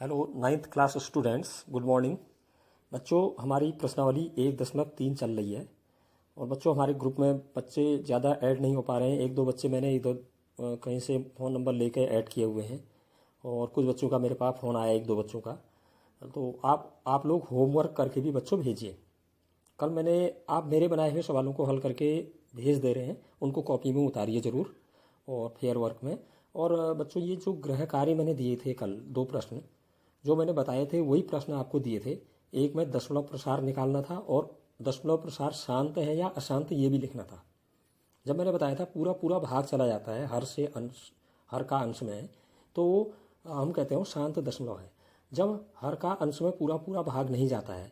Hello ninth class students, good morning. बच्चों, हमारी प्रश्नावली 1.3 चल रही है और बच्चों हमारे ग्रुप में बच्चे ज़्यादा ऐड नहीं हो पा रहे हैं। एक दो बच्चे मैंने इधर कहीं से फ़ोन नंबर लेके ऐड किए हुए हैं और कुछ बच्चों का मेरे पास फ़ोन आया, एक दो बच्चों का। तो आप लोग होमवर्क करके भी बच्चों भेजिए। कल मैंने आप मेरे बनाए हुए सवालों को हल करके भेज दे रहे हैं, उनको कॉपी में उतारिए ज़रूर और फेयर वर्क में। और बच्चों, ये जो गृह कार्य मैंने दिए थे कल, दो प्रश्न जो मैंने बताए थे वही प्रश्न आपको दिए थे। एक में दशमलव प्रसार निकालना था और दशमलव प्रसार शांत है या अशांत ये भी लिखना था। जब मैंने बताया था पूरा पूरा भाग चला जाता है हर से अंश, हर का अंश में, तो हम कहते हैं वो शांत दशमलव है। जब हर का अंश में पूरा पूरा भाग नहीं जाता है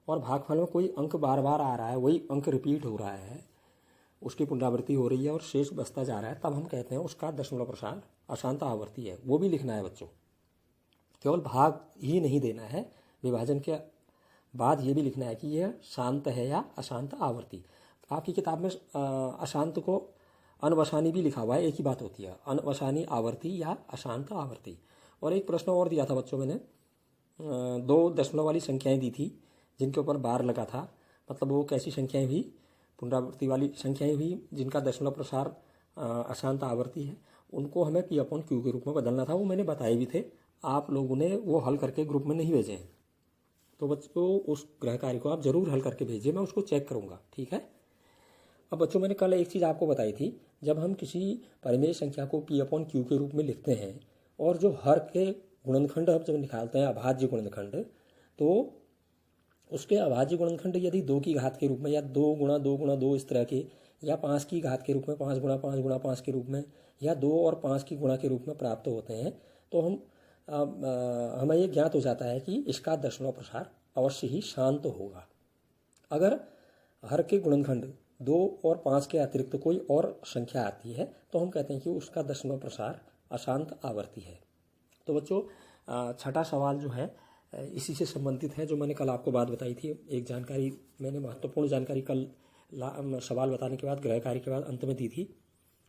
और भागफल में कोई अंक बार बार आ रहा है, वही अंक रिपीट हो रहा है, उसकी पुनरावृत्ति हो रही है और शेष बचता जा रहा है, तब हम कहते हैं उसका दशमलव प्रसार अशांत आवर्ती है। वो भी लिखना है बच्चों, केवल भाग ही नहीं देना है, विभाजन के बाद ये भी लिखना है कि यह शांत है या अशांत आवर्ती। आपकी किताब में अशांत को अनवसानी भी लिखा हुआ है, एक ही बात होती है, अनवसानी आवर्ती या अशांत आवर्ती। और एक प्रश्न और दिया था बच्चों, मैंने 2 दशमलव वाली संख्याएं दी थी जिनके ऊपर बार लगा था। मतलब वो कैसी संख्याएं हुई? पुनरावृत्ति वाली संख्याएं हुई जिनका दशमलव प्रसार अशांत आवर्ती है। उनको हमें P/Q के रूप में बदलना था, वो मैंने बताए भी थे। आप लोगों ने वो हल करके ग्रुप में नहीं भेजे हैं, तो बच्चों उस गृह कार्य को आप जरूर हल करके भेजिए, मैं उसको चेक करूंगा, ठीक है। अब बच्चों, मैंने कल एक चीज़ आपको बताई थी, जब हम किसी परिमेय संख्या को P/Q के रूप में लिखते हैं और जो हर के गुणनखंड हम जब निकालते हैं, अभाज्य गुणनखंड, तो उसके अभाज्य गुणनखंड यदि 2 की घात के रूप में या 2 गुणा 2 गुणा 2 इस तरह के, या 5 की घात के रूप में, 5 गुणा 5 गुणा 5 के रूप में, या 2 और 5 की गुणा के रूप में प्राप्त होते हैं, तो हमें ये ज्ञात हो जाता है कि इसका दशमलव प्रसार अवश्य ही शांत होगा। अगर हर के गुणनखंड 2 और 5 के अतिरिक्त कोई और संख्या आती है तो हम कहते हैं कि उसका दशमलव प्रसार अशांत आवर्ती है। तो बच्चों, छठा सवाल जो है इसी से संबंधित है, जो मैंने कल आपको बात बताई थी। एक जानकारी मैंने, महत्वपूर्ण जानकारी कल सवाल बताने के बाद, गृह कार्य के बाद अंत में दी थी,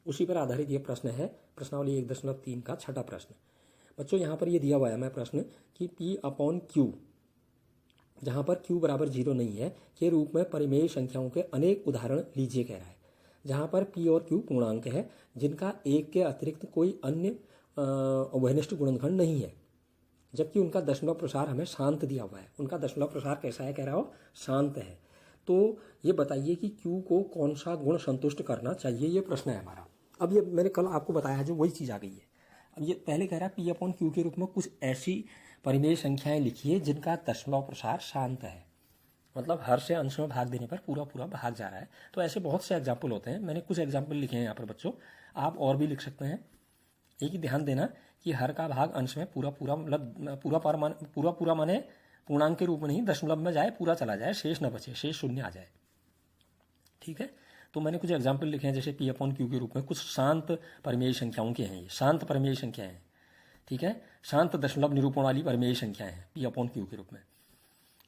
उसी पर आधारित ये प्रश्न है, प्रश्नावली 1.3 का छठा प्रश्न। बच्चों, यहाँ पर ये दिया हुआ है मैं प्रश्न कि P/Q, जहाँ पर Q बराबर 0 नहीं है, के रूप में परिमेय संख्याओं के अनेक उदाहरण लीजिए कह रहा है, जहाँ पर P और Q पूर्णांक है जिनका एक के अतिरिक्त कोई अन्य उभयनिष्ठ गुणनखंड नहीं है, जबकि उनका दशमलव प्रसार हमें शांत दिया हुआ है। उनका दशमलव प्रसार कैसा है कह रहा हो? शांत है। तो ये बताइए कि Q को कौन सा गुण संतुष्ट करना चाहिए, ये प्रश्न है हमारा। अब ये मैंने कल आपको बताया जो वही चीज़ आ गई है। अब ये पहले कह रहा है P/Q के रूप में कुछ ऐसी परिमेय संख्याएं लिखिए जिनका दशमलव प्रसार शांत है, मतलब हर से अंश में भाग देने पर पूरा पूरा भाग जा रहा है। तो ऐसे बहुत से एग्जाम्पल होते हैं, मैंने कुछ एग्जाम्पल लिखे हैं यहाँ पर बच्चों, आप और भी लिख सकते हैं। एक ही ध्यान देना कि हर का भाग अंश में पूरा पूरा, मतलब पूरा पूरा माने पूर्णांक के रूप में नहीं, दशमलव में जाए, पूरा चला जाए, शेष न बचे, शेष शून्य आ जाए, ठीक है। तो मैंने कुछ एग्जाम्पल लिखे हैं, जैसे P/Q के रूप में कुछ शांत परिमेय संख्याओं के हैं, ये शांत परिमेय संख्याएं हैं, ठीक है। शांत दशमलव निरूपण वाली परिमेय संख्याएं हैं P/Q के रूप में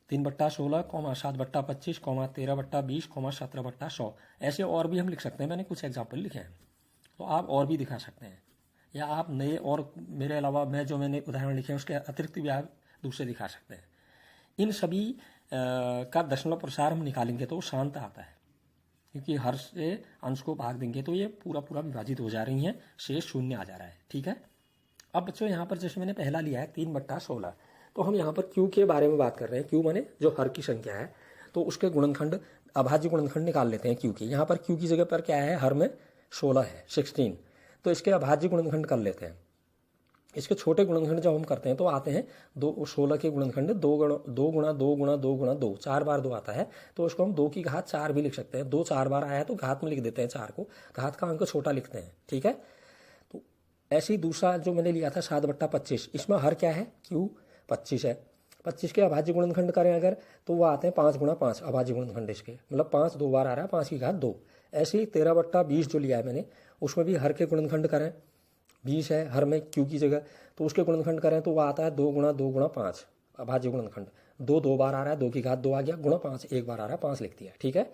3/16, 7/25, 13/20, 17/100। ऐसे और भी हम लिख सकते हैं, मैंने कुछ एग्जाम्पल लिखे हैं, तो आप और भी दिखा सकते हैं, या आप नए और मेरे अलावा मैंने उदाहरण लिखे हैं उसके अतिरिक्त भी आप दूसरे दिखा सकते हैं। इन सभी का दशमलव प्रसार हम निकालेंगे तो शांत आता है, क्योंकि हर से अंश को भाग देंगे तो ये पूरा पूरा विभाजित हो जा रही हैं, शेष शून्य आ जा रहा है, ठीक है। अब बच्चों, यहाँ पर जैसे मैंने पहला लिया है 3/16, तो हम यहाँ पर Q के बारे में बात कर रहे हैं। Q माने जो हर की संख्या है, तो उसके गुणनखंड, अभाज्य गुणनखंड निकाल लेते हैं Q की। यहाँ पर Q की जगह पर क्या है? हर में 16 है, 16, तो इसके अभाज्य गुणनखंड कर लेते हैं। इसके छोटे गुणनखंड जब हम करते हैं तो आते हैं 16 के गुणनखंड 2 गुणा 2 गुणा 2 गुणा 2 गुणा 2, 4 बार 2 आता है, तो उसको हम 2 की घात 4 भी लिख सकते हैं। 2 4 बार आया है तो घात में लिख देते हैं 4 को, घात का अंक छोटा लिखते हैं, ठीक है। तो ऐसे ही दूसरा जो मैंने लिया था 7/25, इसमें हर क्या है? Q 25 है। 25 के अभाज्य गुणनखंड करें अगर, तो वो आते हैं 5 गुणा 5 अभाज्य गुणनखंड इसके, मतलब 5 2 बार आ रहा है, 5 की घात 2। ऐसे ही 13/20 जो लिया है मैंने, उसमें भी हर के गुणनखंड करें, 20 है हर में Q की जगह, तो उसके गुणनखंड करें तो वह आता है 2 गुणा 2 गुणा 5 अभाज्य गुणनखंड। 2 2 बार आ रहा है, 2 की घात 2 आ गया, गुणा 5 एक बार आ रहा है, 5 लिख दिया, ठीक है।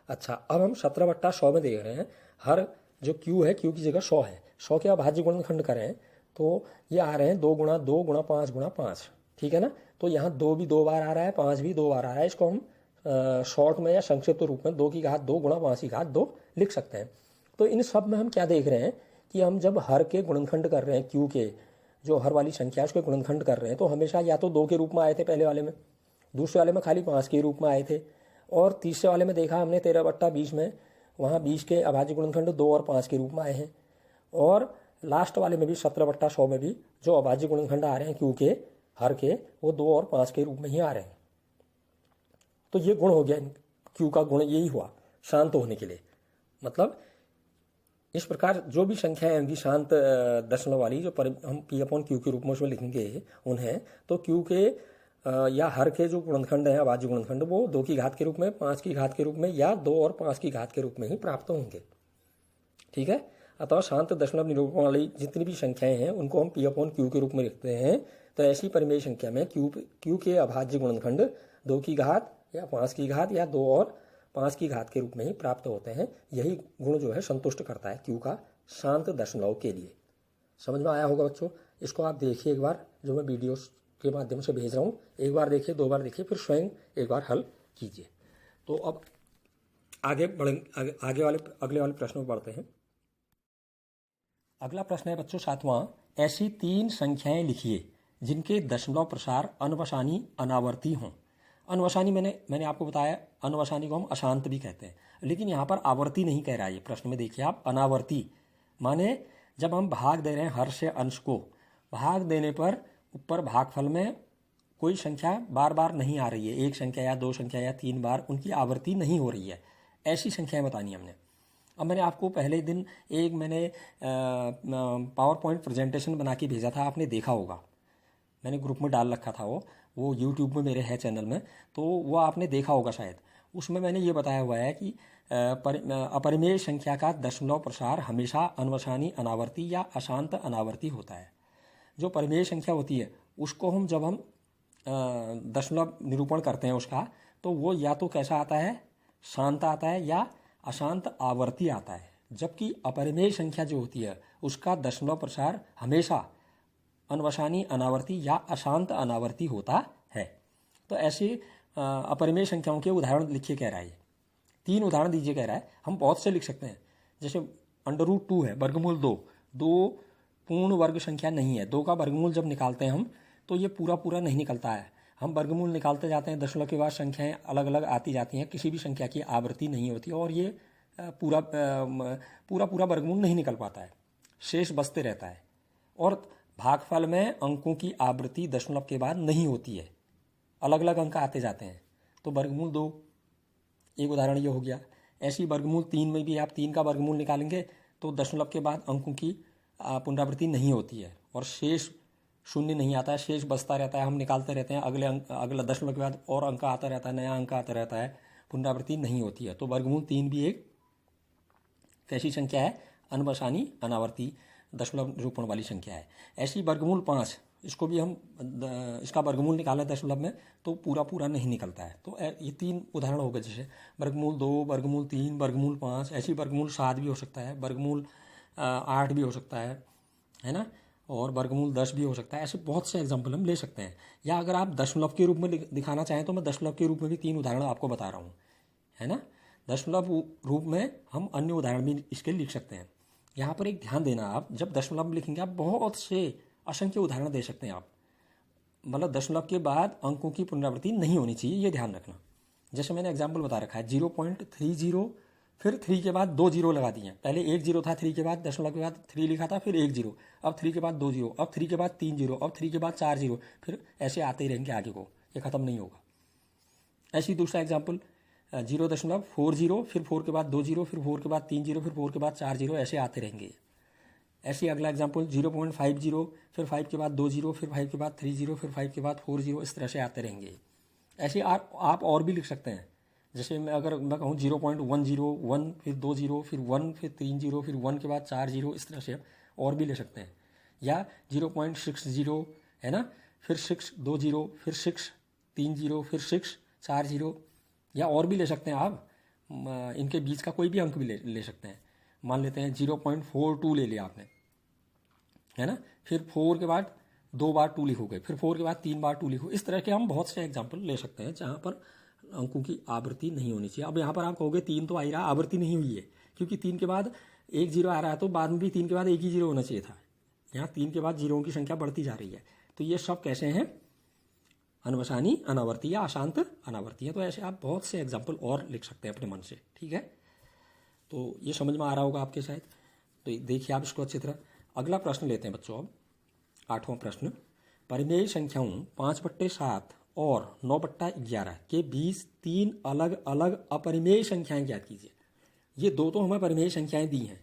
अच्छा, अब हम 17/100 में देख रहे हैं, हर जो Q है, Q की जगह 100 है, 100 के अभाज्य गुणनखंड करें तो ये आ रहे हैं 2 × 2 × 5 × 5, ठीक है ना। तो यहाँ 2 भी 2 बार आ रहा है, 5 भी 2 बार आ रहा है। इसको हम शॉर्ट में या संक्षिप्त रूप में 2 × 5 लिख सकते हैं। तो इन सब में हम क्या देख रहे हैं कि हम जब हर के गुणनखंड कर रहे हैं, क्यू के जो हर वाली संख्या है उसके गुणनखंड कर रहे हैं, तो हमेशा या तो 2 के रूप में आए थे पहले वाले में, दूसरे वाले में खाली 5 के रूप में आए थे, और तीसरे वाले में देखा हमने 13/20 में वहाँ 20 के अभाज्य गुणनखंड 2 और 5 के रूप में आए हैं, और लास्ट वाले में भी 17/100 में भी जो अभाज्य गुणनखंड आ रहे हैं क्यू के हर के, वो 2 और 5 के रूप में ही आ रहे हैं। तो ये गुण हो गया, क्यू का गुण यही हुआ शांत होने के लिए। मतलब इस प्रकार जो भी संख्याएं होंगी शांत दशमलव वाली, जो हम P/Q के रूप में उसमें लिखेंगे उन्हें, तो क्यू के या हर के जो गुणनखंड हैं अभाज्य गुणनखंड, वो 2 की घात के रूप में, 5 की घात के रूप में, या 2 और 5 की घात के रूप में ही प्राप्त होंगे, ठीक है। अतः शांत दशमलव निरूपण वाली जितनी भी संख्याएं हैं उनको हम P/Q के रूप में लिखते हैं। तो ऐसी परिमेय संख्या में क्यू के अभाज्य गुणनखंड 2 की घात या 5 की घात या 2 और 5 की घात के रूप में ही प्राप्त होते हैं। यही गुण जो है संतुष्ट करता है क्यू का शांत दशमलव के लिए। समझ में आया होगा बच्चों। इसको आप देखिए एक बार, जो मैं वीडियोस के माध्यम से भेज रहा हूँ, एक बार देखिए, 2 बार देखिए, फिर स्वयं एक बार हल कीजिए। तो अब आगे बढ़ेंगे, अगले वाले प्रश्न में बढ़ते हैं। अगला प्रश्न है बच्चों 7वां, ऐसी 3 संख्याएं लिखिए जिनके दशमलव प्रसार अनवसानी अनावर्ती हों। अनवसानी मैंने आपको बताया, अनवसानी को हम अशांत भी कहते हैं, लेकिन यहाँ पर आवर्ती नहीं कह रहा है ये प्रश्न में। देखिए आप, अनावर्ती माने जब हम भाग दे रहे हैं हर से अंश को, भाग देने पर ऊपर भागफल में कोई संख्या बार बार नहीं आ रही है, एक संख्या या 2 संख्या या 3 बार, उनकी आवर्ती नहीं हो रही है, ऐसी संख्याएं बतानी हमने। अब मैंने आपको पहले दिन एक मैंने पावर पॉइंट प्रेजेंटेशन बना के भेजा था, आपने देखा होगा, मैंने ग्रुप में डाल रखा था, वो यूट्यूब में मेरे है चैनल में, तो वो आपने देखा होगा शायद। उसमें मैंने ये बताया हुआ है कि अपरिमेय संख्या का दशमलव प्रसार हमेशा अनवसानी अनावर्ती या अशांत अनावर्ती होता है। जो परिमेय संख्या होती है उसको हम जब हम दशमलव निरूपण करते हैं उसका, तो वो या तो कैसा आता है, शांत आता है, या अशांत आवर्ती आता है। जबकि अपरिमेय संख्या जो होती है उसका दशमलव प्रसार हमेशा अनवसानी अनावर्ती या अशांत अनावर्ती होता है। तो ऐसे अपरिमेय संख्याओं के उदाहरण लिखिए कह रहा है, 3 उदाहरण दीजिए कह रहा है। हम बहुत से लिख सकते हैं, जैसे √2 है, वर्गमूल 2 पूर्ण वर्ग संख्या नहीं है। 2 का वर्गमूल जब निकालते हैं हम, तो ये पूरा नहीं निकलता है। हम वर्गमूल निकालते जाते हैं, दशमलव के बाद संख्याएं अलग अलग आती जाती हैं, किसी भी संख्या की आवृत्ति नहीं होती, और ये पूरा वर्गमूल नहीं निकल पाता है, शेष बचते रहता है। और भागफल में अंकों की आवृत्ति दशमलव के बाद नहीं होती है, अलग अलग अंक आते जाते हैं। तो वर्गमूल 2 एक उदाहरण ये हो गया। ऐसी वर्गमूल 3 में भी आप 3 का वर्गमूल निकालेंगे तो दशमलव के बाद अंकों की पुनरावृत्ति नहीं होती है, और शेष शून्य नहीं आता है, शेष बचता रहता है, हम निकालते रहते हैं, अगला दशमलव के बाद और अंक आता रहता है, नया अंक आता रहता है, पुनरावृत्ति नहीं होती है। तो वर्गमूल 3 भी एक कैसी संख्या है, अनवसानी अनावर्ती दशमलव निरूपण वाली संख्या है। ऐसी वर्गमूल 5, इसको भी हम इसका वर्गमूल निकालें दशमलव में तो पूरा नहीं निकलता है। तो ये 3 उदाहरण हो गए, जैसे वर्गमूल 2, वर्गमूल 3, वर्गमूल 5। ऐसी वर्गमूल 7 भी हो सकता है, वर्गमूल 8 भी हो सकता है ना, और वर्गमूल 10 भी हो सकता है। ऐसे बहुत से एग्जाम्पल हम ले सकते हैं। या अगर आप दशमलव के रूप में दिखाना चाहें तो मैं दशमलव के रूप में भी 3 उदाहरण आपको बता रहा हूँ, है ना। दशमलव रूप में हम अन्य उदाहरण भी इसके लिख सकते हैं। यहाँ पर एक ध्यान देना, आप जब दशमलव में लिखेंगे आप बहुत से असंख्य उदाहरण दे सकते हैं आप, मतलब दशमलव के बाद अंकों की पुनरावृत्ति नहीं होनी चाहिए, ये ध्यान रखना। जैसे मैंने एग्जाम्पल बता रखा है 0.30, फिर 3 के बाद 2 जीरो लगा दिए। पहले 1 जीरो था 3 के बाद, दशमलव के बाद 3 लिखा था, फिर 1 जीरो, अब 3 के बाद 2 जीरो, अब 3 के बाद 3 जीरो, अब 3 के बाद 4 जीरो, फिर ऐसे आते ही रहेंगे आगे को, ये खत्म नहीं होगा। ऐसी दूसरा एग्जाम्पल 0.40, फिर 4 के बाद 2 जीरो, फिर 4 के बाद 3 जीरो, फिर 4 के बाद 4 जीरो, ऐसे आते रहेंगे। ऐसे अगला एग्जाम्पल 0.50, फिर 5 के बाद 2 जीरो, फिर 5 के बाद 3 जीरो, फिर 5 के बाद 4 जीरो, इस तरह से आते रहेंगे। ऐसे आप और भी लिख सकते हैं। जैसे अगर मैं कहूँ 0.101, फिर 2 जीरो, फिर 1, फिर 3 जीरो, फिर 1 के बाद 4 जीरो, इस तरह से और भी ले सकते हैं। या 0.60 है ना, फिर 6 2 जीरो, फिर 6 3 जीरो, फिर 6 4 जीरो, या और भी ले सकते हैं आप। इनके बीच का कोई भी अंक भी ले सकते हैं। मान लेते हैं 0.42 ले लिया आपने, है ना। फिर 4 के बाद 2 बार 2 लिखोगे, फिर 4 के बाद 3 बार 2 लिखो। इस तरह के हम बहुत से एग्जाम्पल ले सकते हैं जहाँ पर अंकों की आवृत्ति नहीं होनी चाहिए। अब यहाँ पर आप कहोगे 3 तो आ ही रहा, आवृत्ति नहीं हुई है, क्योंकि 3 के बाद एक जीरो आ रहा है, तो बाद में भी 3 के बाद एक ही जीरो होना चाहिए था। यहाँ 3 के बाद जीरों की संख्या बढ़ती जा रही है। तो ये सब कैसे हैं? अनवसानी अनावर्ती या अशांत अनावर्ती है। तो ऐसे आप बहुत से एग्जाम्पल और लिख सकते हैं अपने मन से, ठीक है। तो ये समझ में आ रहा होगा आपके शायद। तो देखिए आप इसको अच्छी तरह। अगला प्रश्न लेते हैं बच्चों। अब 8वां प्रश्न, परिमेय संख्याओं 5/7 और 9/11 के बीच 3 अलग अलग अपरिमेय संख्याएं ज्ञात कीजिए। ये दो तो हमें परिमेय संख्याएं दी हैं,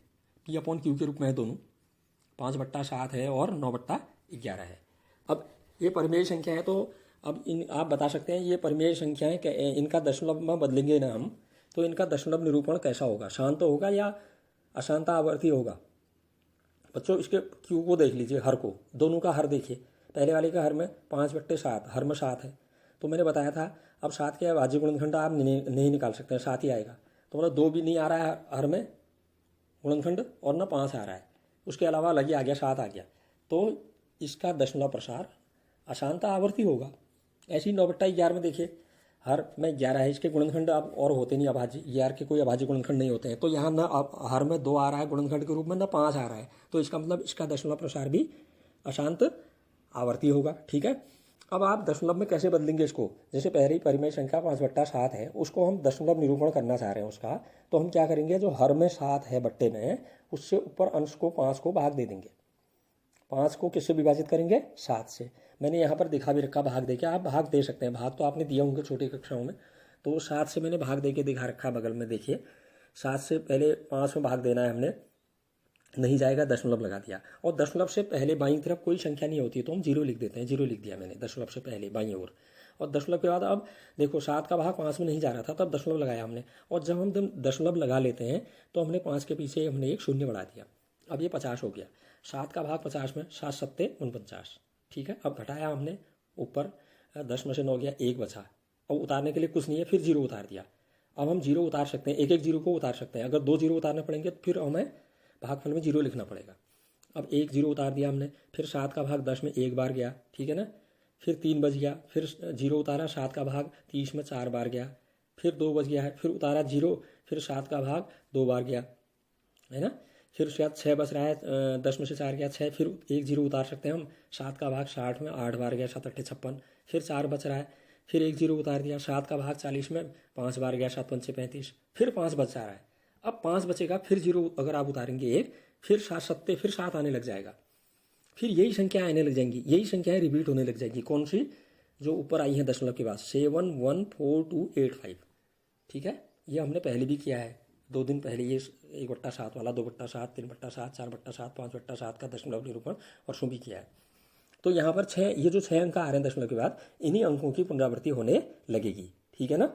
P/Q के रूप में है दोनों, 5/7 है और 9/11 है। अब ये परिमेय संख्या है, तो अब आप बता सकते हैं ये परिमेय संख्याएं, इनका दशमलव में बदलेंगे ना हम, तो इनका दशमलव निरूपण कैसा होगा? शांत होगा या अशांत आवर्ती होगा? बच्चों इसके क्यू को देख लीजिए, हर को, दोनों का हर देखिए। पहले वाले का हर में 5/7, हर में 7 है, तो मैंने बताया था अब 7 के अभाज्य गुणनखंड आप नहीं निकाल सकते हैं, 7 ही आएगा। तो मतलब 2 भी नहीं आ रहा है हर में गुणनखंड, और ना 5 आ रहा है, उसके अलावा अलग ही आ गया, 7 आ गया। तो इसका दशमलव प्रसार अशांत आवर्ती होगा। ऐसे ही 9/11 में देखिए, हर में 11 है, इसके गुणनखंड अब और होते नहीं अभाज्य, 11 के कोई अभाज्य गुणनखंड नहीं होते हैं। तो यहाँ ना अब हर में 2 आ रहा है गुणनखंड के रूप में, ना 5 आ रहा है, तो इसका मतलब इसका दशमलव प्रसार भी अशांत आवर्ती होगा, ठीक है। अब आप दशमलव में कैसे बदलेंगे इसको? जैसे पहली परिमेय संख्या 5/7 है, उसको हम दशमलव निरूपण करना चाह रहे हैं उसका, तो हम क्या करेंगे, जो हर में 7 है बट्टे में, उससे ऊपर अंश को 5 को भाग दे देंगे। 5 को किससे विभाजित करेंगे? 7 से। मैंने यहाँ पर दिखा भी रखा भाग दे के, आप भाग दे सकते हैं, भाग तो आपने दिया होंगे छोटी कक्षाओं में, तो 7 से मैंने भाग दे के दिखा रखा बगल में, देखिए 7 से पहले 5 में भाग देना है हमने, नहीं जाएगा, दशमलव लगा दिया। और दशमलव से पहले बाईं तरफ कोई संख्या नहीं होती है, तो हम 0 लिख देते हैं, 0 लिख दिया मैंने दशमलव से पहले बाईं ओर। और दशमलव के बाद अब देखो 7 का भाग 5 में नहीं जा रहा था, तब दशमलव लगाया हमने, और जब हम दशमलव लगा लेते हैं तो हमने 5 के पीछे हमने एक शून्य बढ़ा दिया, अब ये 50 हो गया। 7 का भाग 50 में, 7 सत्ते 49, ठीक है। अब घटाया हमने, ऊपर 10 में से 9 गया, 1 बचा। अब उतारने के लिए कुछ नहीं है, फिर 0 उतार दिया। अब हम 0 उतार सकते हैं, एक एक 0 को उतार सकते हैं। अगर 2 0 उतारने पड़ेंगे तो फिर हमें भागफल में 0 लिखना पड़ेगा। अब 1 0 उतार दिया हमने, फिर 7 का भाग 10 में 1 बार गया, ठीक है ना। फिर 3 बच गया, फिर 0 उतारा, 7 का भाग 30 में 4 बार गया, फिर 2 बच गया है, फिर उतारा 0, फिर 7 का भाग 2 बार गया, है ना। फिर उसके बाद 6 बच रहा है, 10 में से 4 गया 6, फिर 1 0 उतार सकते हैं हम, 7 का भाग 60 में 8 बार गया, 7 8 56, फिर 4 बच रहा है, फिर 1 0 उतार दिया, 7 का भाग 40 में 5 बार गया, 7 5 35, फिर 5 बच रहा है। अब 5 बचेगा, फिर 0 अगर आप उतारेंगे 1, फिर 7 सत्ते, फिर 7 आने लग जाएगा, फिर यही संख्या आने लग जाएंगी, यही संख्याएं रिपीट होने लग जाएगी। कौन सी? जो ऊपर आई हैं दशमलव के बाद, 7 1 4 2 8 5, ठीक है। ये हमने पहले भी किया है, 2 दिन पहले, ये 1/7 वाला, 2/7, 3/7, 4/7, 5/7 का दशमलव निरूपण और शुभी किया है। तो यहाँ पर 6, ये जो 6 अंक आ रहे हैं दशमलव के बाद, इन्हीं अंकों की पुनरावृत्ति होने लगेगी, ठीक है ना।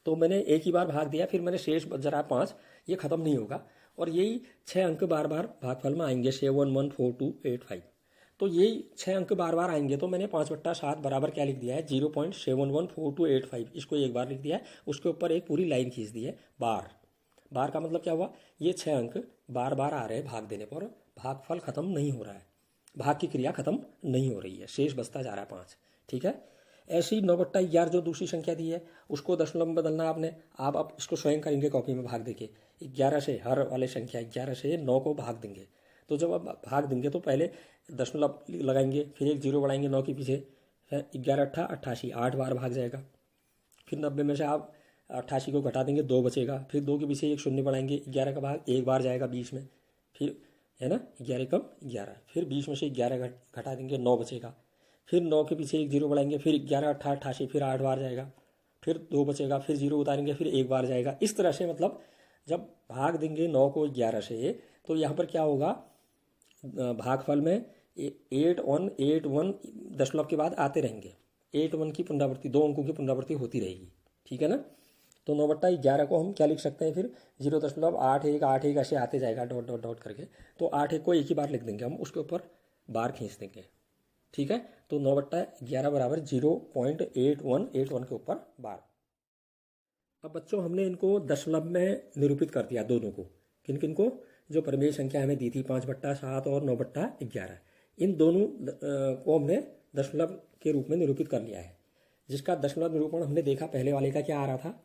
तो मैंने एक ही बार भाग दिया, फिर मैंने शेष जरा 5, ये खत्म नहीं होगा, और यही 6 अंक बार बार भागफल में आएंगे, 7 1 4 2 8 5। तो यही 6 अंक बार बार आएंगे, तो मैंने 5/7 बराबर क्या लिख दिया है, 0.71425, इसको एक बार लिख दिया है, उसके ऊपर एक पूरी लाइन खींच दी है, बार। बार का मतलब क्या हुआ, ये 6 अंक बार बार आ रहे हैं भाग देने पर, भागफल खत्म नहीं हो रहा है, भाग की क्रिया खत्म नहीं हो रही है, शेष बचता जा रहा है 5, ठीक है। ऐसी 9/11 जो दूसरी संख्या दी है, उसको दशमलव में बदलना आपने। आप अब इसको स्वयं करेंगे कॉपी में भाग देके, 11 से, हर वाले संख्या 11 से 9 को भाग देंगे। तो जब आप भाग देंगे तो पहले दशमलव लगाएंगे, फिर एक 0 बढ़ाएंगे 9 के पीछे, 11 8 88, 8 बार भाग जाएगा। फिर 90 में से आप 88 को घटा देंगे, 2 बचेगा, फिर 2 के पीछे एक शून्य बढ़ाएंगे, 11 का भाग 1 बार जाएगा बीच में, फिर है ना 11 कम 11, फिर बीच में से 11 घटा देंगे, 9 बचेगा, फिर 9 के पीछे एक 0 बढ़ाएंगे, फिर 11 8 88, फिर 8 बार जाएगा, फिर 2 बचेगा, फिर 0 उतारेंगे, फिर 1 बार जाएगा। इस तरह से मतलब जब भाग देंगे 9 को 11 से, तो यहाँ पर क्या होगा, भागफल में 8 1 8 1 दशमलव के बाद आते रहेंगे, 8 1 की पुनरावृत्ति, 2 अंकों की पुनरावृत्ति होती रहेगी, ठीक है ना। तो 9/11 को हम क्या लिख सकते हैं, फिर 0.81 ऐसे आते जाएगा, डॉट डॉट डॉट करके, तो 8 1 को एक ही बार लिख देंगे हम, उसके ऊपर बार खींच देंगे, ठीक है। तो 9/11 बराबर 0.8181 के ऊपर बार। अब बच्चों हमने इनको दशमलव में निरूपित कर दिया, दोनों को, किन किन को, जो परिमेय संख्या हमें दी थी 5/7 और 9/11, इन दोनों को हमने दशमलव के रूप में निरूपित कर लिया है, जिसका दशमलव निरूपण हमने देखा पहले वाले का क्या आ रहा था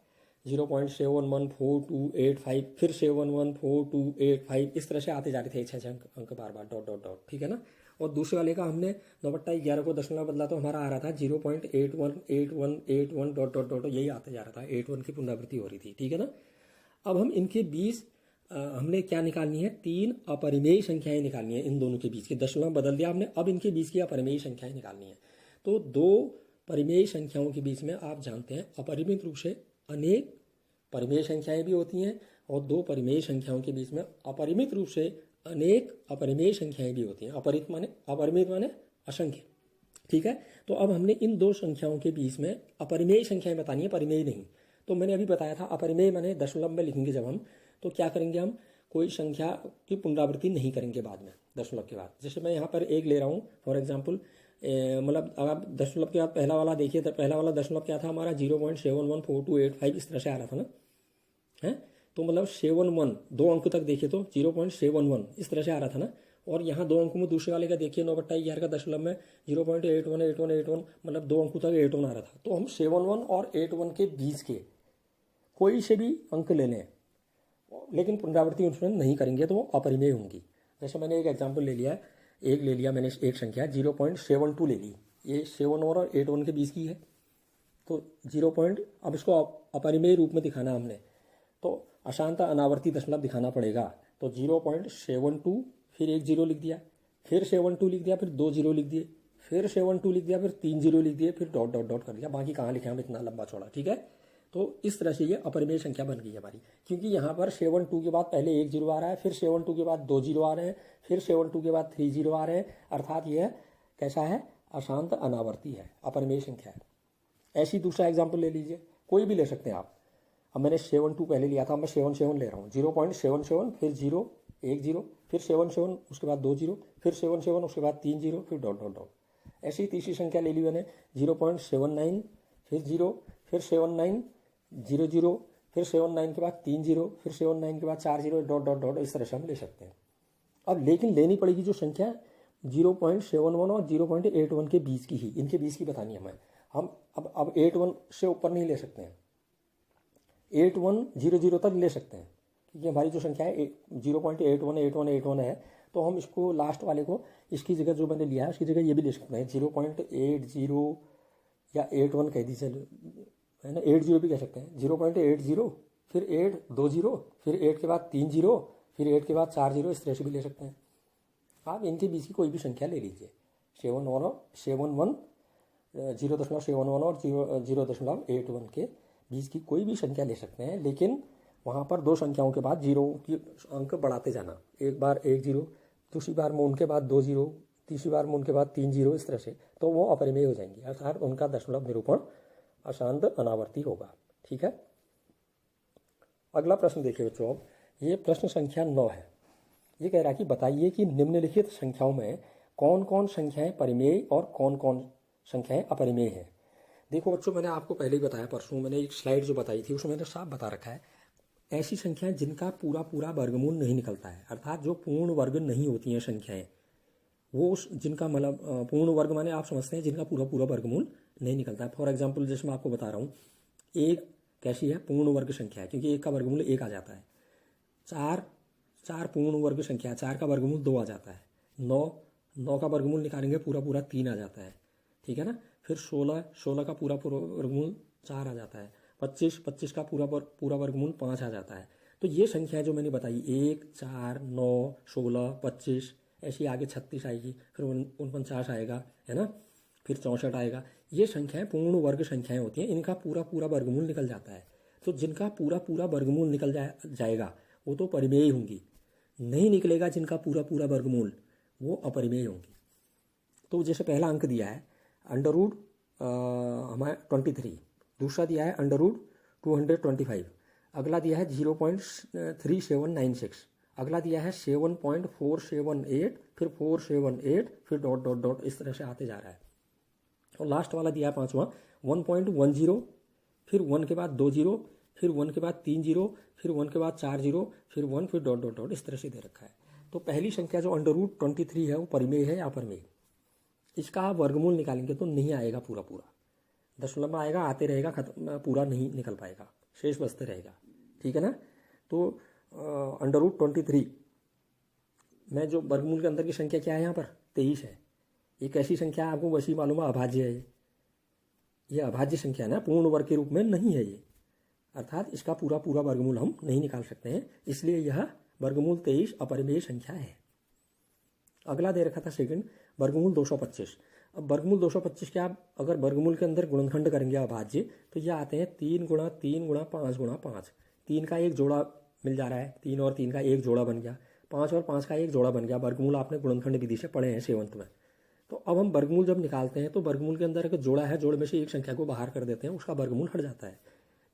0.71428 फिर 71428 इस तरह से आते जा रहे थे 6 अंक बार बार डॉट डॉट डॉट, ठीक है ना। और दूसरे वाले का हमने 9/11 को दशमलव बदला तो हमारा आ रहा था 0.818181 डॉट डॉट डॉट, यही आते जा रहा था, 81 की पुनरावृत्ति हो रही थी, ठीक है ना। अब हम इनके बीच हमने क्या निकालनी है, 3 अपरिमेय संख्याएं निकालनी है इन दोनों के बीच की, दशमलव बदल दिया हमने, अब इनके बीच की अपरिमेय संख्याएं निकालनी है। तो 2 परिमेय संख्याओं के बीच में आप जानते हैं अपरिमित रूप से अनेक परिमेय संख्याएं भी होती हैं और 2 परिमेय संख्याओं के बीच में अपरिमित रूप से अनेक अपरिमेय संख्याएं भी होती हैं। अपरिमित माने असंख्य, ठीक है। तो अब हमने इन 2 संख्याओं के बीच में अपरिमेय संख्याएं बतानी है, परिमेय नहीं। तो मैंने अभी बताया था अपरिमेय माने दशमलव में लिखेंगे जब हम, तो क्या करेंगे हम, कोई संख्या की पुनरावृत्ति नहीं करेंगे बाद में दशमलव के बाद। जैसे मैं यहाँ पर 1 ले रहा हूँ फॉर एग्जाम्पल, मतलब अगर आप दशमलव के बाद पहला वाला देखिए तो पहला वाला दशमलव क्या था हमारा 0.714285 इस तरह से आ रहा था ना, है। तो मतलब 71 2 अंक तक देखिए तो 0.71 इस तरह से आ रहा था ना। और यहाँ 2 अंकों में दूसरे वाले का देखिए 9/11 का दशमलव में 0.818181 मतलब 2 अंकों तक 81 आ रहा था। तो हम 71 और 81 के बीच के कोई से भी अंक ले लें लेकिन पुनरावृत्ति उसमें नहीं करेंगे तो वो अपरिमेय होंगी। जैसे मैंने एक एग्जाम्पल ले लिया है, मैंने एक संख्या 0.72 ले ली, ये 7 और 81 के बीच की है। तो अब इसको अपरिमेय रूप में दिखाना हमने, तो अशांत अनावर्ती दशमलव दिखाना पड़ेगा। तो 0.72 फिर 1 0 लिख दिया, फिर 72 लिख दिया, फिर 2 0 लिख दिए, फिर 72 लिख दिया, फिर 3 0 लिख दिए, फिर डॉट डॉट डॉट कर दिया। बाकी कहाँ लिखे हम इतना लंबा चौड़ा, ठीक है। तो इस तरह से ये अपरिमेय संख्या बन गई हमारी, क्योंकि यहाँ पर 72 के बाद पहले 1 0 आ रहा है, फिर 72 के बाद 2 0 आ रहे हैं, फिर 72 के बाद 3 0 आ रहे हैं, अर्थात यह कैसा है, अशांत अनावर्ती है, अपरिमेय संख्या है। ऐसी दूसरा एग्जाम्पल ले लीजिए, कोई भी ले सकते हैं आप। अब मैंने 72 पहले लिया था, मैं 77 ले रहा हूँ, 0.77 फिर 0 1 0 फिर 77 उसके बाद 2 0 फिर 77 उसके बाद 3 0 फिर डॉट डॉट डॉट। ऐसी तीसरी संख्या ले ली मैंने 0.79 फिर 0 फिर 79 0 0 फिर 79 के बाद 3 0 फिर 79 के बाद 4 0 डॉट डॉट डॉट, इस तरह से हम ले सकते हैं। अब लेकिन लेनी पड़ेगी जो संख्या 0.71 और 0.81 के बीच की ही, इनके बीच की बतानी है हमें। हम अब 81 से ऊपर नहीं ले सकते हैं, 8100 तक ले सकते हैं, क्योंकि हमारी जो संख्या है 0.818181 है। तो हम इसको लास्ट वाले को इसकी जगह जो मैंने लिया है उसकी जगह ये भी ले सकते हैं, 0.80 या 81 कह दीजिए, है ना, 80 भी कह सकते हैं, 0.80 फिर 8 2 0 फिर 8 के बाद 3 0 फिर 8 के बाद 4 0, इस तरह से भी ले सकते हैं। आप इनके बीच की कोई भी संख्या ले लीजिए, 71 और 0.71 और 0.81 के बीच की कोई भी संख्या ले सकते हैं, लेकिन वहाँ पर 2 संख्याओं के बाद 0 की अंक बढ़ाते जाना, एक बार 1 0, दूसरी बार में उनके बाद 2 0, तीसरी बार में उनके बाद 3 0, इस तरह से, तो वो अपरिमेय हो जाएंगी, अर्थात उनका दशमलव निरूपण अशांत अनावर्ती होगा, ठीक है। अगला प्रश्न देखिए बच्चों, अब ये प्रश्न संख्या 9 है। ये कह रहा है कि बताइए कि निम्नलिखित संख्याओं में कौन कौन संख्याएं परिमेय और कौन कौन संख्याएं अपरिमेय हैं। देखो बच्चों, मैंने आपको पहले ही बताया, परसों मैंने एक स्लाइड जो बताई थी उसमें मैंने साफ बता रखा है, ऐसी संख्याएं जिनका पूरा पूरा वर्गमूल नहीं निकलता है, अर्थात जो पूर्ण वर्ग नहीं होती हैं संख्याएं, वो जिनका मतलब पूर्ण वर्ग माने आप समझते हैं जिनका पूरा पूरा वर्गमूल नहीं निकलता है। फॉर एग्जाम्पल जैसे मैं आपको बता रहा हूँ, 1 कैसी है, पूर्ण वर्ग संख्या है, क्योंकि 1 का वर्गमूल 1 आ जाता है। 4 पूर्ण वर्ग संख्या, 4 का वर्गमूल 2 आ जाता है। 9 का वर्गमूल निकालेंगे पूरा पूरा 3 आ जाता है, ठीक है ना। फिर 16 का पूरा वर्गमूल 4 आ जाता है। 25 का पूरा वर्गमूल 5 आ जाता है। तो ये संख्याएं जो मैंने बताई 1 4 9 16 25, ऐसी आगे 36 आएगी, फिर 49 आएगा, है ना, फिर 64 आएगा। ये संख्याएं पूर्ण वर्ग संख्याएं होती हैं, इनका पूरा पूरा वर्गमूल निकल जाता है। तो जिनका पूरा पूरा वर्गमूल निकल जाएगा वो तो परिमेय होंगी, नहीं निकलेगा जिनका पूरा पूरा वर्गमूल वो अपरिमेय होंगी। तो जैसे पहला अंक दिया है अंडर हमारा 23, दूसरा दिया है अंडर 225, अगला दिया है 0.3796, अगला दिया है 7.478, फिर 478, फिर डॉट डॉट डॉट, इस तरह से आते जा रहा है। और लास्ट वाला दिया है 5वां 1.10, फिर 1 के बाद 2 0, फिर 1 के बाद 3 जीरो, फिर 1 के बाद 4 जीरो, फिर 1, फिर डॉट डॉट डॉट, इस तरह से दे रखा है। तो पहली संख्या जो √23 है वो परिमेय है या अपरिमेय? इसका आप वर्गमूल निकालेंगे तो नहीं आएगा पूरा पूरा, दशमलव में आएगा, आते रहेगा, खत्म, पूरा नहीं निकल पाएगा, शेष बचते रहेगा। ठीक है ना। तो √23 में जो वर्गमूल के अंदर की संख्या क्या है यहाँ पर 23 है। एक ऐसी संख्या आपको वैसी मालूम है, अभाज्य है ये अभाज्य संख्या है ना, पूर्ण वर्ग के रूप में नहीं है ये, अर्थात इसका पूरा पूरा वर्गमूल हम नहीं निकाल सकते हैं, इसलिए यह वर्गमूल 23 अपरिमेय संख्या है। अगला दे रखा था सेकंड, वर्गमूल 225। अब वर्गमूल 225 के आप अगर वर्गमूल के अंदर गुणनखंड करेंगे अभाज्य, तो ये आते हैं 3 गुणा 3 गुणा 5 गुणा 5। 3 का एक जोड़ा मिल जा रहा है, 3 और 3 का एक जोड़ा बन गया, 5 और 5 का एक जोड़ा बन गया। वर्गमूल आपने गुणनखंड विधि से पढ़े हैं 7th में। तो अब हम वर्गमूल जब निकालते हैं तो वर्गमूल के अंदर एक जोड़ा है, जोड़ में से एक संख्या को बाहर कर देते हैं, उसका वर्गमूल हट जाता है।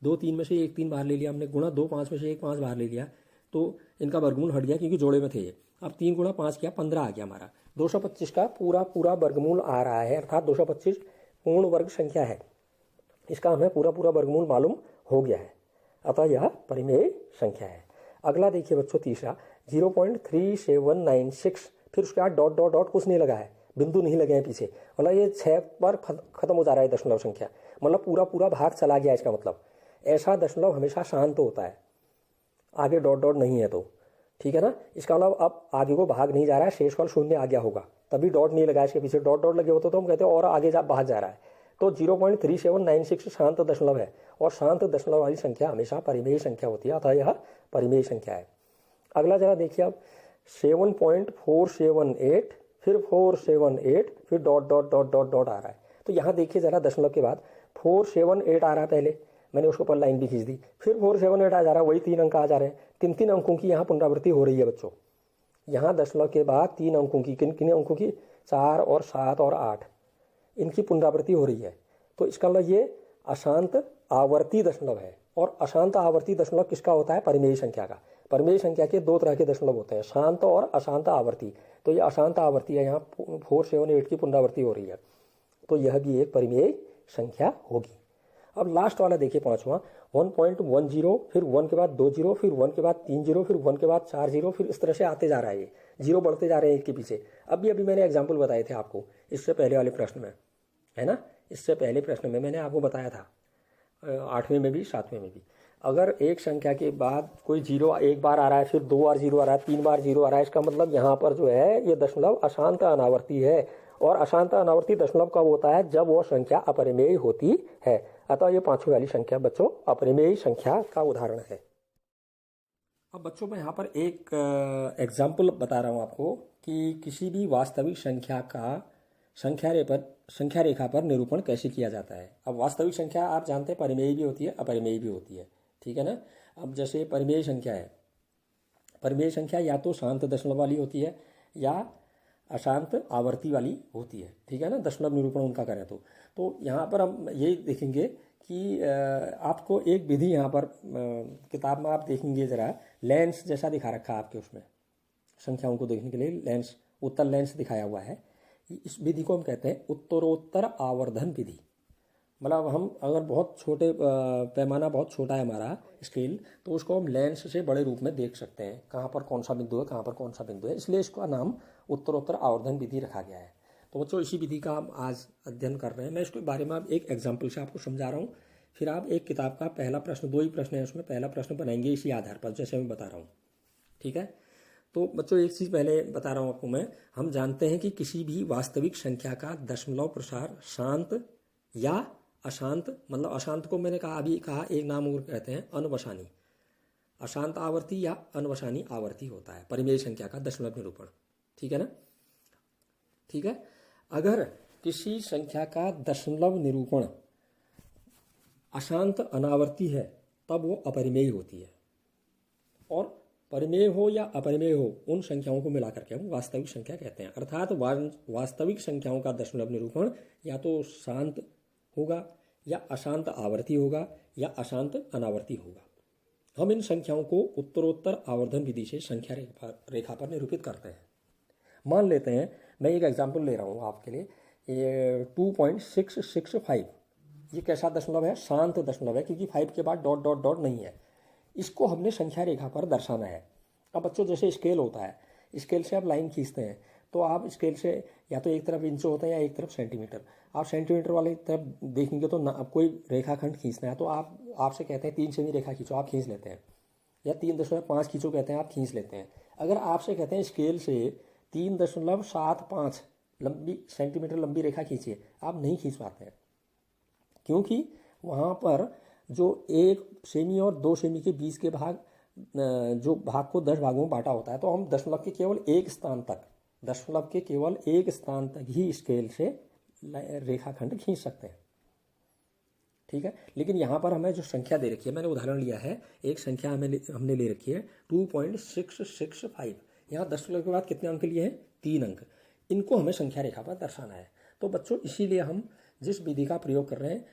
2 3 में से एक 3 बाहर ले लिया हमने, गुणा 2 5 में से एक 5 बाहर ले लिया, तो इनका वर्गमूल हट गया क्योंकि जोड़े में थे ये। अब 3 गुणा 5 किया, 15 आ गया हमारा। 225 का पूरा पूरा वर्गमूल आ रहा है, अर्थात 225 पूर्ण वर्ग संख्या है, इसका हमें पूरा पूरा वर्गमूल मालूम हो गया है, अतः यह परिमेय संख्या है। अगला देखिए बच्चों तीसरा, 0.3796, फिर उसके बाद डॉट डॉट डॉट कुछ नहीं लगा है, बिंदु नहीं लगे हैं पीछे, मतलब ये 6 पर खत्म हो जा रहा है दशमलव संख्या, मतलब पूरा पूरा भाग चला गया। इसका मतलब ऐसा दशमलव हमेशा शांत होता है, आगे डॉट डॉट नहीं है तो, ठीक है ना। इसका मतलब अब आगे को भाग नहीं जा रहा है, शेषफल 0 आ गया होगा, तभी डॉट नहीं लगा इसके पीछे, डॉट डॉट लगे होते तो हम कहते हैं और आगे भाग जा रहा है। तो 0.3796 शांत दशमलव है, और शांत दशमलव वाली संख्या हमेशा परिमेय संख्या होती है, अतः यह परिमेय संख्या है। अगला जरा देखिए अब 7.478, फिर 478, फिर dot dot dot dot dot आ रहा है। तो यहाँ देखिए जरा दशमलव के बाद 478 आ रहा है, पहले मैंने उसके ऊपर लाइन भी खींच दी, फिर 478 आ जा रहा है, वही 3 अंक आ जा रहे हैं। 3 अंकों की यहाँ पुनरावृत्ति हो रही है बच्चों, यहाँ दशमलव के बाद 3 अंकों की, किन किन अंकों की, 4 और 7 और 8, इनकी पुनरावृत्ति हो रही है। तो इसका मतलब ये अशांत आवर्ती दशमलव है, और अशांत आवर्ती दशमलव किसका होता है? परिमेय संख्या का। परिमेय संख्या के 2 तरह के दशमलव होते हैं, शांत और अशांत आवर्ती। तो ये अशांत आवर्ती है, यहाँ 478 की पुनरावृत्ति हो रही है, तो यह भी एक परिमेय संख्या होगी। अब लास्ट वाला देखिए पांचवा, 1.10, फिर 1 के बाद 2 जीरो, फिर 1 के बाद 3 जीरो, फिर 1 के बाद 4 जीरो, फिर इस तरह से आते जा रहा है, ये जीरो बढ़ते जा रहे हैं एक के पीछे। अभी मैंने एग्जाम्पल बताए थे आपको इससे पहले वाले प्रश्न में, है ना, इससे पहले प्रश्न में मैंने आपको बताया था, 8वें में भी 7वें में भी। अगर एक संख्या के बाद कोई जीरो एक बार आ रहा है, फिर 2 बार जीरो आ रहा है, 3 बार जीरो आ रहा है, इसका मतलब यहाँ पर जो है ये दशमलव अशांत अनावर्ती है, और अशांत अनावर्ती दशमलव कब होता है? जब वो संख्या अपरिमेय होती है। अतः ये 5वीं वाली संख्या बच्चों अपरिमेय संख्या का उदाहरण है। अब बच्चों मैं यहाँ पर एक एग्जाम्पल बता रहा हूँ आपको कि किसी भी वास्तविक संख्या का संख्या रेखा पर निरूपण कैसे किया जाता है। अब वास्तविक संख्या आप जानते हैं परिमेय भी होती है, अपरिमेय भी होती है, ठीक है ना। अब जैसे परिमेय संख्या है, परिमेय संख्या या तो शांत दशमलव वाली होती है या अशांत आवर्ती वाली होती है, ठीक है ना, दशमलव निरूपण उनका करें तो यहाँ पर हम ये देखेंगे कि आपको एक विधि यहाँ पर किताब में आप देखेंगे जरा, लेंस जैसा दिखा रखा है आपके उसमें, संख्याओं को देखने के लिए लेंस, उत्तल लेंस दिखाया हुआ है। इस विधि को हम कहते हैं उत्तरोत्तर आवर्धन विधि। मतलब हम अगर बहुत छोटे पैमाना बहुत छोटा है हमारा स्केल, तो उसको हम लेंस से बड़े रूप में देख सकते हैं, कहाँ पर कौन सा बिंदु है, कहाँ पर कौन सा बिंदु है, इसलिए इसका नाम उत्तरोत्तर आवर्धन विधि रखा गया है। तो बच्चों इसी विधि का हम आज अध्ययन कर रहे हैं। मैं इसके बारे में आप एक एग्जाम्पल से आपको समझा रहा हूँ, फिर आप एक किताब का पहला प्रश्न, 2 ही प्रश्न है उसमें, पहला प्रश्न बनाएंगे इसी आधार पर जैसे मैं बता रहा हूँ, ठीक है। तो बच्चों एक चीज़ पहले बता रहा हूँ आपको मैं, हम जानते हैं कि किसी भी वास्तविक संख्या का दशमलव प्रसार शांत या अशांत, मतलब अशांत को मैंने अभी कहा एक नाम और कहते हैं अनवसानी, अशांत आवर्ती या अनवसानी आवर्ती होता है परिमेय संख्या का दशमलव निरूपण, ठीक है ना, ठीक है। अगर किसी संख्या का दशमलव निरूपण अशांत अनावर्ती है तब वो अपरिमेय होती है, और परिमेय हो या अपरिमेय हो उन संख्याओं को मिलाकर के हम वास्तविक संख्या कहते हैं। अर्थात वास्तविक संख्याओं का दशमलव निरूपण या तो शांत होगा या अशांत आवर्ती होगा या अशांत अनावर्ती होगा। हम इन संख्याओं को उत्तरोत्तर आवर्धन विधि से संख्या रेखा पर निरूपित करते हैं। मान लेते हैं, मैं एक एग्जाम्पल ले रहा हूँ आपके लिए, 2.665 ये कैसा दशमलव है? शांत दशमलव है, क्योंकि 5 के बाद डॉट डॉट डॉट नहीं है। इसको हमने संख्या रेखा पर दर्शाना है। अब बच्चों जैसे स्केल होता है, स्केल से आप लाइन खींचते हैं, तो आप स्केल से या तो एक तरफ इंच होता है या एक तरफ सेंटीमीटर। आप सेंटीमीटर वाली तरफ देखेंगे तो ना, कोई रेखाखंड खींचना है तो आपसे कहते हैं 3 सेमी रेखा खींचो, आप खींच लेते हैं, या 3.5 खींचो कहते हैं, आप खींच लेते हैं। अगर आपसे कहते हैं स्केल से 3.75 लंबी सेंटीमीटर लंबी रेखा खींचिए, आप नहीं खींच पाते हैं, क्योंकि वहाँ पर जो 1 सेमी और 2 सेमी के बीच के भाग, जो भाग को 10 भागों में बांटा होता है, तो हम दशमलव के केवल एक स्थान तक ही स्केल से रेखाखंड खींच सकते हैं। ठीक है, लेकिन यहाँ पर हमें जो संख्या दे रखी है, मैंने उदाहरण लिया है, एक संख्या हमने ले रखी है 2.665। यहाँ दशमलव के बाद कितने अंक लिए हैं? 3 अंक। इनको हमें संख्या रेखा पर दर्शाना है। तो बच्चों इसीलिए हम जिस विधि का प्रयोग कर रहे हैं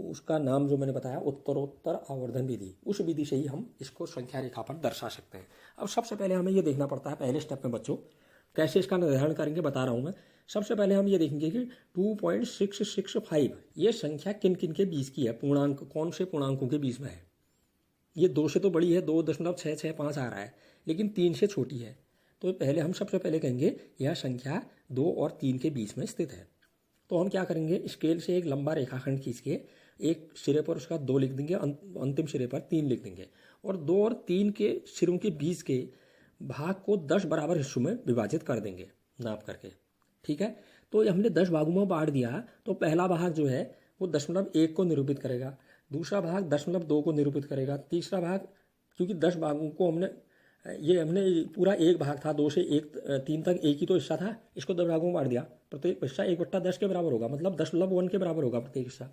उसका नाम जो मैंने बताया उत्तरोत्तर आवर्धन विधि, उस विधि से ही हम इसको संख्या रेखा पर दर्शा सकते हैं। अब सबसे पहले हमें ये देखना पड़ता है, पहले स्टेप में बच्चों कैसे इसका निर्धारण करेंगे बता रहा हूँ मैं। सबसे पहले हम ये देखेंगे कि 2.665 ये संख्या किन किन के बीच की है, पूर्णांक कौन से पूर्णांकों के बीच में है। ये 2 से तो बड़ी है, 2.665 आ रहा है, लेकिन 3 से छोटी है। तो पहले हम सबसे पहले कहेंगे यह संख्या 2 और 3 के बीच में स्थित है। तो हम क्या करेंगे, स्केल से एक लंबा रेखाखंड खींच के एक सिरे पर उसका 2 लिख देंगे, अंतिम सिरे पर 3 लिख देंगे, और 2 और 3 के सिरों के बीच के भाग को 10 बराबर हिस्सों में विभाजित कर देंगे नाप करके। ठीक है, तो हमने 10 भागों में बांट दिया, तो पहला भाग जो है वो 0.1 को निरूपित करेगा, दूसरा भाग 0.2 को निरूपित करेगा, तीसरा भाग, क्योंकि 10 भागों को हमने पूरा एक भाग था, 2 से 3 तक एक ही तो हिस्सा था, इसको 10 भागों में बांट दिया, प्रत्येक हिस्सा 1/10 के बराबर होगा, मतलब 0.1 के बराबर होगा प्रत्येक हिस्सा।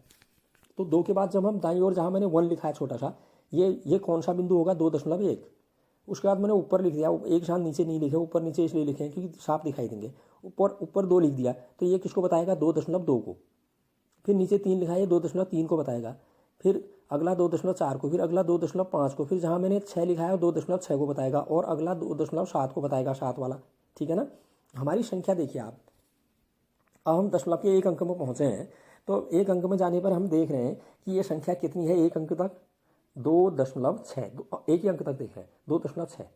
तो 2 के बाद जब हम दाईं ओर जहाँ मैंने 1 लिखा है छोटा सा, ये कौन सा बिंदु होगा? 2.1। उसके बाद मैंने ऊपर लिख दिया, एक साथ नीचे नहीं लिखे, ऊपर नीचे इसलिए लिखे हैं क्योंकि साफ दिखाई देंगे। ऊपर 2 लिख दिया, तो ये किसको बताएगा? 2.2 को। फिर नीचे 3 लिखा है, 2.3 को बताएगा, फिर अगला 2.4 को, फिर अगला 2.5 को, फिर जहाँ मैंने 6 लिखा है 2.6 को बताएगा, और अगला 2.7 को बताएगा, 7 वाला। ठीक है ना, हमारी संख्या देखिए आप। अब हम दशमलव के 1 अंक में पहुँचे हैं, तो 1 अंक में जाने पर हम देख रहे हैं कि ये संख्या कितनी है 1 अंक तक? 2.6, एक ही अंक तक देख रहे हैं, 2.6,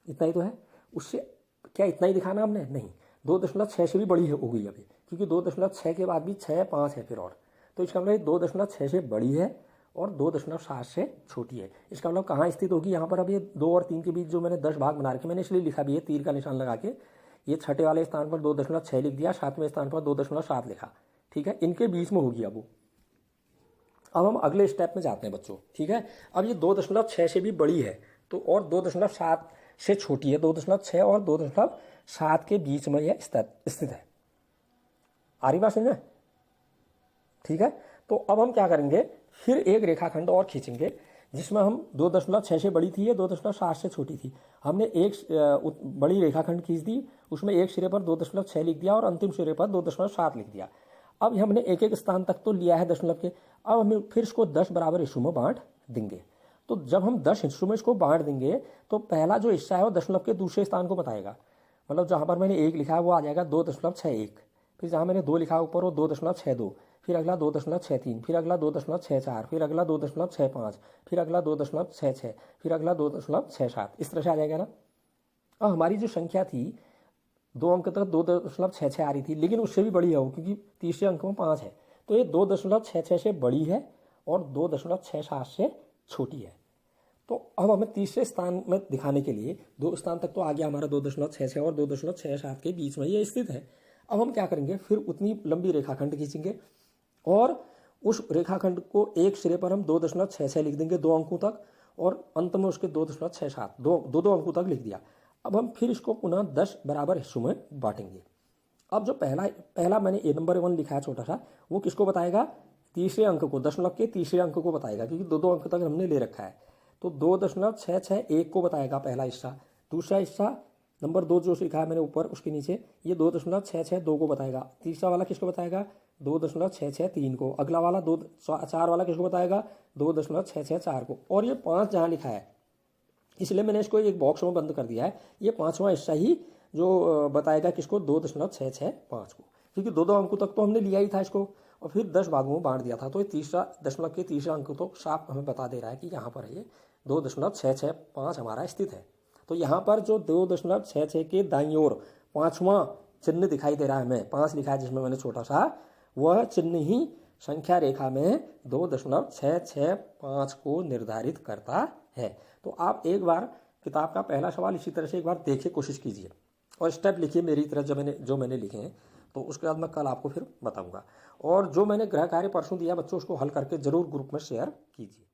इतना ही तो है। उससे क्या इतना ही दिखाना हमने? नहीं, 2.6 से भी बड़ी हो गई अभी, क्योंकि 2.6 के बाद भी 6, 5 है फिर, और तो इसका मतलब 2.6 से बड़ी है और 2.7 से छोटी है। इसका मतलब कहाँ स्थित होगी? यहाँ पर अब ये 2 और 3 के बीच जो मैंने 10 भाग बना रखे, मैंने इसलिए लिखा भी है तीर का निशान लगा के, ये छठे वाले स्थान पर 2.6 लिख दिया, 7वें स्थान पर 2.7 लिखा। ठीक है, इनके बीच में होगी अब हम अगले स्टेप में जाते हैं बच्चों। ठीक है, अब ये 2.6 से भी बड़ी है, तो और 2.7 से छोटी है, 2.6 और 2.7 के बीच में यह स्थित है। आ रही बात समझ में? ठीक है, तो अब हम क्या करेंगे, फिर एक रेखाखंड और खींचेंगे जिसमें हम 2.6 से बड़ी थी, ये 2.7 से छोटी थी। हमने एक बड़ी रेखाखंड खींच दी, उसमें एक सिरे पर 2.6 लिख दिया और अंतिम सिरे पर 2.7 लिख दिया। अब हमने एक एक स्थान तक तो लिया है दशमलव के, अब हमें फिर इसको 10 बराबर हिस्सों में बांट देंगे। तो जब हम 10 हिस्सों में इसको बांट देंगे, तो पहला जो हिस्सा है वो दशमलव के दूसरे स्थान को बताएगा, मतलब जहाँ पर मैंने 1 लिखा है वो आ जाएगा 2.61, फिर जहाँ मैंने 2 लिखा है ऊपर वो 2.62, फिर अगला 2.63, फिर अगला 2.64, फिर अगला 2.65, फिर अगला 2.66, फिर अगला 2.67, इस तरह से आ जाएगा ना। अब हमारी जो संख्या थी 2 अंक तक 2.66 आ रही थी, लेकिन उससे भी बड़ी है वो, क्योंकि तीसरे अंक में 5 है, तो ये 2.66 से बड़ी है और 2.67 से छोटी है। तो अब हमें तीसरे स्थान में दिखाने के लिए 2 स्थान तक तो आ गया हमारा 2.66 और 2.67 के बीच में ये स्थित है। अब हम क्या करेंगे, फिर उतनी लंबी रेखाखंड खींचेंगे और उस रेखाखंड को एक सिरे पर हम 2.66 लिख देंगे 2 अंकों तक, और अंत में उसके 2.67 दो अंकों तक लिख दिया। अब हम फिर इसको पुनः 10 बराबर हिस्सों में बांटेंगे। अब जो पहला मैंने ए नंबर 1 लिखा है छोटा सा, वो किसको बताएगा? तीसरे अंक को, दशमलव के तीसरे अंक को बताएगा, क्योंकि 2 अंक तक हमने ले रखा है। तो 2.661 को बताएगा पहला हिस्सा। दूसरा हिस्सा नंबर 2 जो लिखा है मैंने ऊपर उसके नीचे, ये 2.662 को बताएगा। तीसरा वाला किसको बताएगा? 2.663 को। अगला वाला 4 वाला किसको बताएगा? 2.664 को। और ये 5 जहाँ लिखा है, इसलिए मैंने इसको एक बॉक्स में बंद कर दिया है। ये 5वां हिस्सा ही जो बताएगा किसको? 2.665 को, क्योंकि 2 अंकों तक तो हमने लिया ही था इसको, और फिर 10 भागों में बांट दिया था। तो ये तीसरा दशमलव के तीसरा अंक तो साफ हमें बता दे रहा है कि यहाँ पर है ये 2.665 हमारा स्थित है। तो यहाँ पर जो 2.66 के दाईं ओर पाँचवां चिन्ह दिखाई दे रहा है, हमें 5 लिखा है जिसमें मैंने छोटा सा, वह चिन्ह ही संख्या रेखा में 2.665 को निर्धारित करता है। तो आप एक बार किताब का पहला सवाल इसी तरह से एक बार देखिए, कोशिश कीजिए और स्टेप लिखिए मेरी तरह जो मैंने लिखे हैं। तो उसके बाद मैं कल आपको फिर बताऊंगा। और जो मैंने गृह कार्य परसों दिया बच्चों, उसको हल करके जरूर ग्रुप में शेयर कीजिए।